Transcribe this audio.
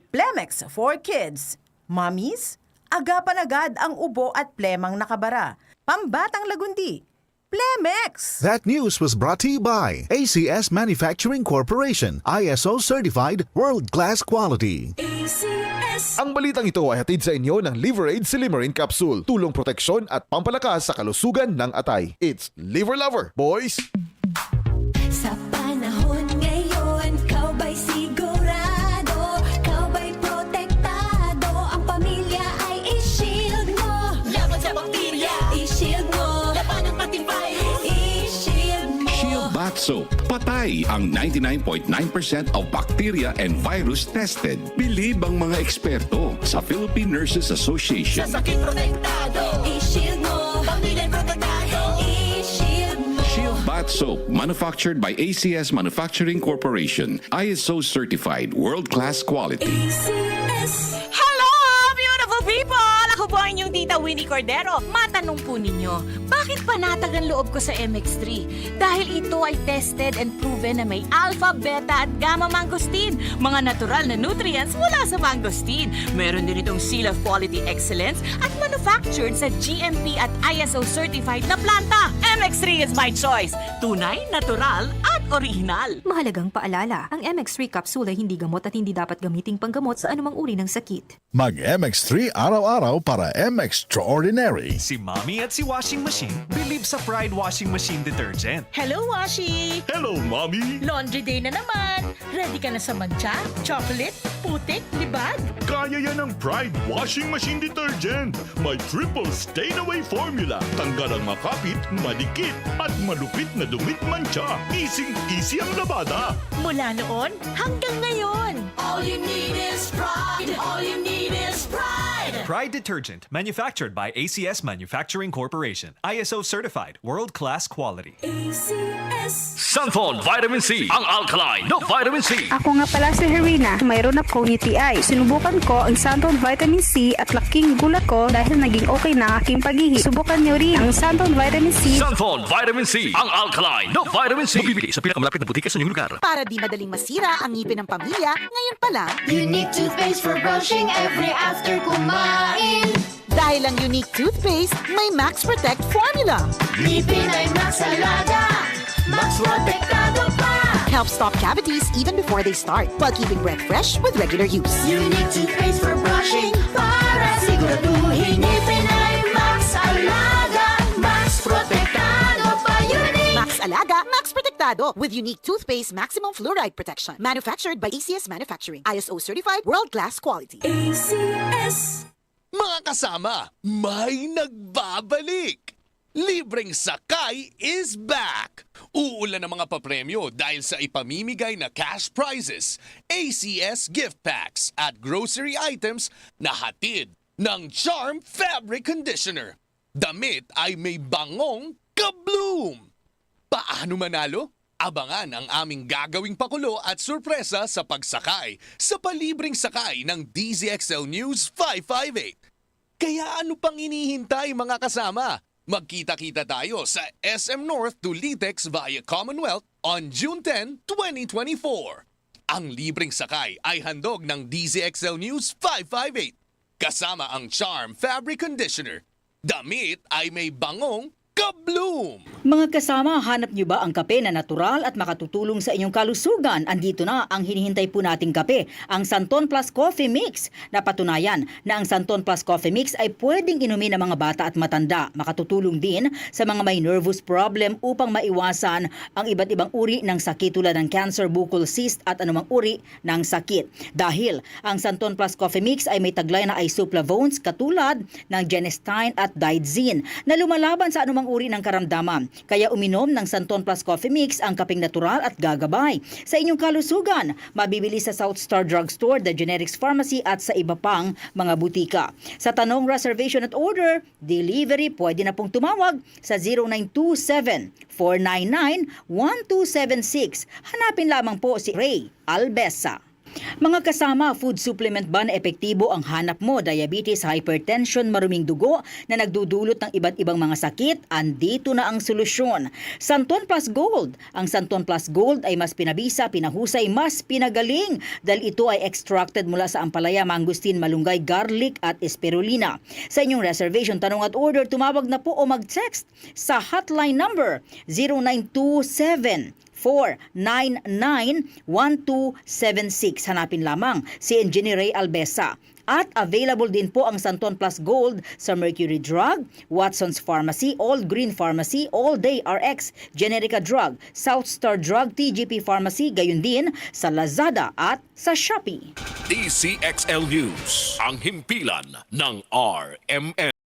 Plemex for Kids. Mommies, agapan agad ang ubo at plemang nakabara. Pambatang lagundi. Plemex! That news was brought to you by ACS Manufacturing Corporation, ISO certified world-class quality. Ang balitang ito ay hatid sa inyo ng Liver Aid Silimarin Capsule. Tulong proteksyon at pampalakas sa kalusugan ng atay. It's Liver Lover, boys! Sa panahon ngayon, kau ba'y sigurado? Kau ba'y protektado? Ang pamilya ay i-shield mo. Laban sa bakterya, i-shield mo. Laban ng pating virus, i-shield mo. Shield Bath Soap. Patay ang 99.9% of bacteria and virus tested. Bilib ang mga eksperto sa Philippine Nurses Association. Sa sakit protektado, i-shield mo. Pamilya protektado, i-shield mo. Shield Bath Soap, manufactured by ACS Manufacturing Corporation. ISO certified, world-class quality. Hello, beautiful people! Ako po ang inyong tita Winnie Cordero. Matanong po ninyo, bakit panatag ang loob ko sa MX3? Dahil ito ay tested and proven na may alpha, beta at gamma mangosteen. Mga natural na nutrients mula sa mangosteen. Meron din itong Seal of Quality Excellence at manufactured sa GMP at ISO certified na planta. MX3 is my choice. Tunay, natural at original. Mahalagang paalala, ang MX3 capsule ay hindi gamot at hindi dapat gamiting panggamot sa anumang uri ng sakit. Mag-MX3 araw-araw para M-Extraordinary. Si Mommy at si Washing Machine believe sa Pride Washing Machine Detergent. Hello, Washi! Hello, Mommy! Laundry day na naman. Ready ka na sa mancha, chocolate, putik, libag? Kaya yan ang Pride Washing Machine Detergent. May triple stain-away formula. Tanggal ang makapit, madikit, at malupit na dumit mancha. Easy ang labada. Mula noon hanggang ngayon. All you need is pride. All you need is pride. Pride Detergent, manufactured by ACS Manufacturing Corporation. ISO certified, world-class quality. Santon Vitamin C, ang alkaline no vitamin C. Ako nga pala si Herina, mayroon akong UTI. Sinubukan ko ang Santon Vitamin C at laking gulat ko dahil naging okay na aking paghihi. Subukan niyo rin ang Santon Vitamin C. Santon Vitamin C, ang alkaline no vitamin C. Mabibili sa pinakamalapit na butika sa inyong lugar. Para di madaling masira ang ngipin ng pamilya, ngayon pa lang, Unique toothpaste for brushing every after kumain. dahil ang unique toothpaste may Max Protect formula. Ngipin ay Max Alaga, Max Protektado pa. Helps stop cavities even before they start while keeping breath fresh with regular use. Unique toothpaste for brushing para siguraduhin ngipin ay Max Alaga, Max Protektado pa. Unique Max Alaga, Max Protectado with unique toothpaste maximum fluoride protection. Manufactured by ACS Manufacturing. ISO certified world-class quality. ACS. Mga kasama, may nagbabalik! Libreng Sakay is back! Uulan ng mga papremyo dahil sa ipamimigay na cash prizes, ACS gift packs at grocery items na hatid ng Charm Fabric Conditioner. Damit ay may bangong kabloom! Paano manalo? Abangan ang aming gagawing pakulo at sorpresa sa pagsakay sa palibreng sakay ng DZXL News 558. Kaya ano pang inihintay mga kasama? Magkita-kita tayo sa SM North to Litex via Commonwealth on June 10, 2024. Ang libreng sakay ay handog ng DZXL News 558. Kasama ang Charm Fabric Conditioner. Damit ay may bangong kabloom! Mga kasama, hanap niyo ba ang kape na natural at makatutulong sa inyong kalusugan? Andito na ang hinihintay po nating kape, ang Santon Plus Coffee Mix. Napatunayan na ang Santon Plus Coffee Mix ay pwedeng inumin ng mga bata at matanda. Makatutulong din sa mga may nervous problem upang maiwasan ang iba't ibang uri ng sakit tulad ng cancer, buccal cyst at anumang uri ng sakit. Dahil ang Santon Plus Coffee Mix ay may taglay na isoflavones katulad ng genistein at digoxin na lumalaban sa anumang uri ng karamdaman. Kaya uminom ng Santon Plus Coffee Mix ang kapeng natural at gagabay sa inyong kalusugan. Mabibili sa South Star Drugstore, The Generics Pharmacy at sa iba pang mga butika. Sa tanong reservation at order, delivery, pwede na pong tumawag sa 0927-499-1276. Hanapin lamang po si Ray Albesa. Mga kasama, food supplement ba na epektibo ang hanap mo? Diabetes, hypertension, maruming dugo na nagdudulot ng iba't ibang mga sakit? Andito na ang solusyon. Santon Plus Gold. Ang Santon Plus Gold ay mas pinabisa, pinahusay, mas pinagaling dahil ito ay extracted mula sa ampalaya, mangustin, malunggay, garlic at spirulina. Sa inyong reservation, tanong at order, tumawag na po o mag-text sa hotline number 0927-499-1276. Hanapin lamang si Engineer Ray Albesa. At available din po ang Santon Plus Gold sa Mercury Drug, Watson's Pharmacy, All Green Pharmacy, All Day RX, Generica Drug, South Star Drug, TGP Pharmacy, gayon din sa Lazada at sa Shopee. DCXL News, ang himpilan ng RMN.